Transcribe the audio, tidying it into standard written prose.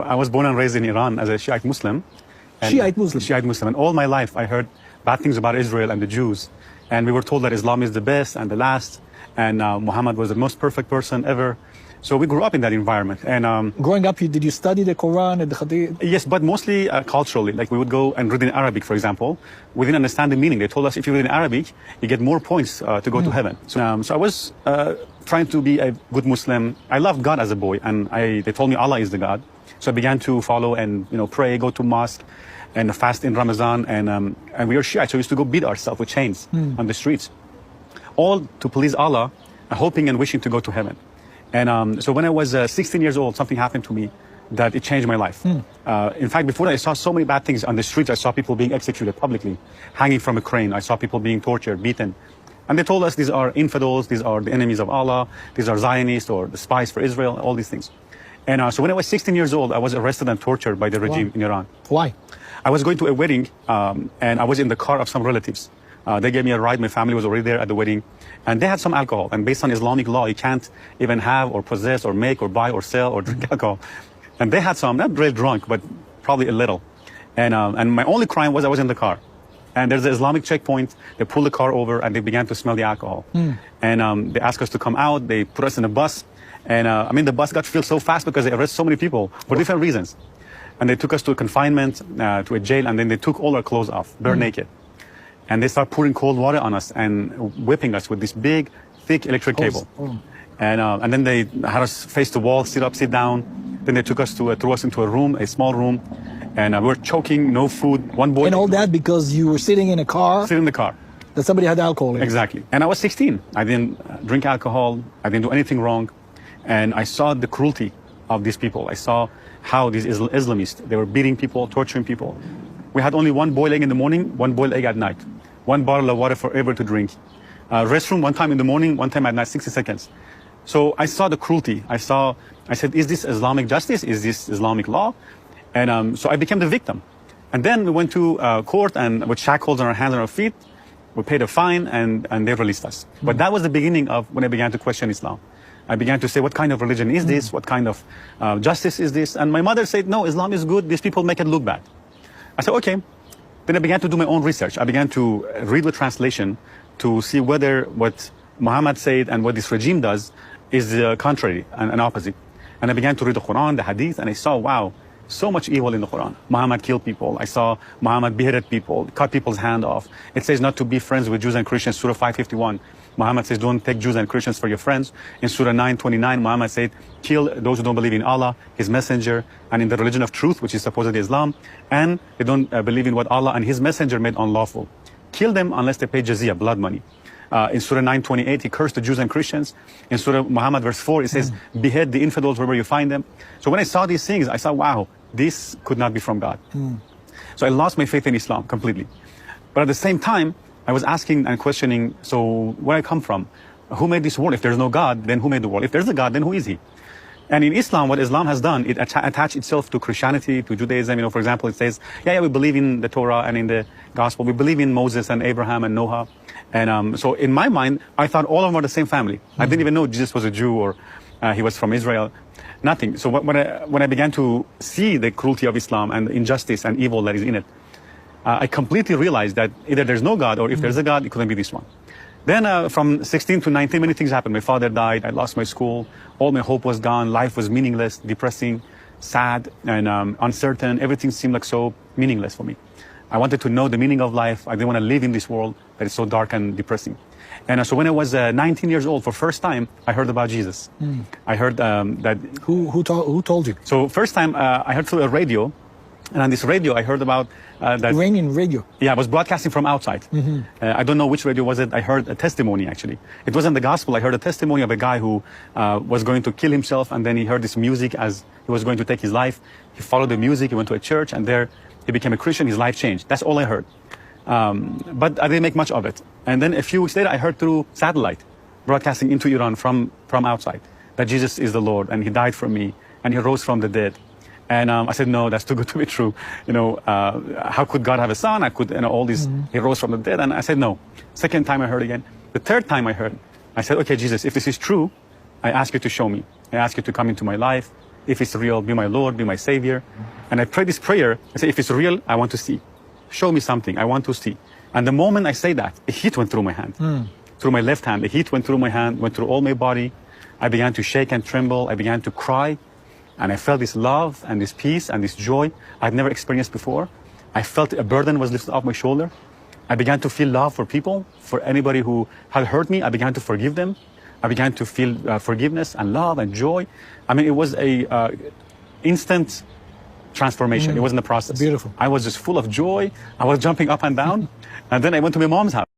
I was born and raised in Iran as a Shiite Muslim. Shiite Muslim? Shiite Muslim. And all my life I heard bad things about Israel and the Jews. And we were told that Islam is the best and the last. And Muhammad was the most perfect person ever. So we grew up in that environment. And growing up, did you study the Quran and the Hadith? Yes, but mostly culturally. Like we would go and read in Arabic, for example. We didn't understand the meaning. They told us if you read in Arabic, you get more points to go to heaven. So I was trying to be a good Muslim. I loved God as a boy, and they told me Allah is the God. So I began to follow and pray, go to mosque, and fast in Ramadan. And we were Shiite, so we used to go beat ourselves with chains on the streets, all to please Allah, hoping and wishing to go to heaven. And so when I was 16 years old, something happened to me that it changed my life. In fact, before that, I saw so many bad things on the streets. I saw people being executed publicly, hanging from a crane. I saw people being tortured, beaten. And they told us these are infidels, these are the enemies of Allah, these are Zionists or the spies for Israel, all these things. And so when I was 16 years old, I was arrested and tortured by the regime in Iran. Why? I was going to a wedding, and I was in the car of some relatives. They gave me a ride. My family was already there at the wedding. And they had some alcohol. And based on Islamic law, you can't even have or possess or make or buy or sell or drink alcohol. And they had some, not really drunk, but probably a little. And my only crime was I was in the car. And there's an Islamic checkpoint. They pulled the car over and they began to smell the alcohol. And they asked us to come out. They put us in a bus. And the bus got filled so fast because they arrested so many people for different reasons. And they took us to a confinement, to a jail, and then they took all our clothes off, bare naked. And they start pouring cold water on us and whipping us with this big, thick electric cable. And then they had us face the wall, sit up, sit down. Then they took us threw us into a room, a small room. And we were choking, no food. One boy. And all that because you were sitting in a car? Sitting in the car. That somebody had alcohol in. Exactly. And I was 16. I didn't drink alcohol. I didn't do anything wrong. And I saw the cruelty of these people. I saw how these Islamists, they were beating people, torturing people. We had only one boiled egg in the morning, one boiled egg at night. One bottle of water forever to drink. Restroom one time in the morning, one time at night, 60 seconds. So I saw the cruelty. I said, is this Islamic justice? Is this Islamic law? And so I became the victim. And then we went to court and with shackles on our hands and our feet, we paid a fine and they released us. But that was the beginning of when I began to question Islam. I began to say, what kind of religion is this? What kind of justice is this? And my mother said, no, Islam is good. These people make it look bad. I said, okay. Then I began to do my own research. I began to read the translation to see whether what Muhammad said and what this regime does is contrary and opposite. And I began to read the Quran, the Hadith, and I saw, wow, so much evil in the Quran. Muhammad killed people. I saw Muhammad beheaded people, cut people's hand off. It says not to be friends with Jews and Christians, Surah 551. Muhammad says don't take Jews and Christians for your friends. In Surah 929, Muhammad said kill those who don't believe in Allah, His messenger, and in the religion of truth, which is supposedly Islam, and they don't believe in what Allah and His messenger made unlawful. Kill them unless they pay jizya, blood money. In Surah 928, He cursed the Jews and Christians. In Surah Muhammad verse 4, it says behead the infidels wherever you find them. So when I saw these things, I saw, wow, this could not be from God. So I lost my faith in Islam completely. But at the same time, I was asking and questioning, so where I come from? Who made this world? If there's no God, then who made the world? If there's a God, then who is He? And in Islam, what Islam has done, it attached itself to Christianity, to Judaism. For example, it says, we believe in the Torah and in the Gospel. We believe in Moses and Abraham and Noah. And so in my mind, I thought all of them were the same family. I didn't even know Jesus was a Jew or He was from Israel. Nothing. So when I began to see the cruelty of Islam and the injustice and evil that is in it, I completely realized that either there's no God or if there's a God, it couldn't be this one. Then from 16 to 19, many things happened. My father died. I lost my school. All my hope was gone. Life was meaningless, depressing, sad, and uncertain. Everything seemed like so meaningless for me. I wanted to know the meaning of life. I didn't want to live in this world that is so dark and depressing. And so when I was 19 years old, for first time, I heard about Jesus. I heard that... Who told you? So first time, I heard through a radio. And on this radio, I heard about that... Iranian radio? Yeah, I was broadcasting from outside. I don't know which radio was it. I heard a testimony, actually. It wasn't the gospel. I heard a testimony of a guy who was going to kill himself, and then he heard this music as he was going to take his life. He followed the music. He went to a church, and there he became a Christian. His life changed. That's all I heard. But I didn't make much of it. And then a few weeks later, I heard through satellite, broadcasting into Iran from outside, that Jesus is the Lord, and He died for me, and He rose from the dead. And I said, no, that's too good to be true. How could God have a son? All these, He rose from the dead. And I said, no. Second time I heard again. The third time I heard, I said, okay, Jesus, if this is true, I ask you to show me. I ask you to come into my life if it's real, be my Lord, be my Savior. And I prayed this prayer. I said, if it's real, I want to see. Show me something. I want to see. And the moment I say that, a heat went through my hand, through my left hand. The heat went through my hand, went through all my body. I began to shake and tremble. I began to cry. And I felt this love and this peace and this joy I'd never experienced before. I felt a burden was lifted off my shoulder. I began to feel love for people, for anybody who had hurt me. I began to forgive them. I began to feel forgiveness and love and joy. I mean, it was a instant transformation. It wasn't a process. Beautiful. I was just full of joy. I was jumping up and down. And then I went to my mom's house.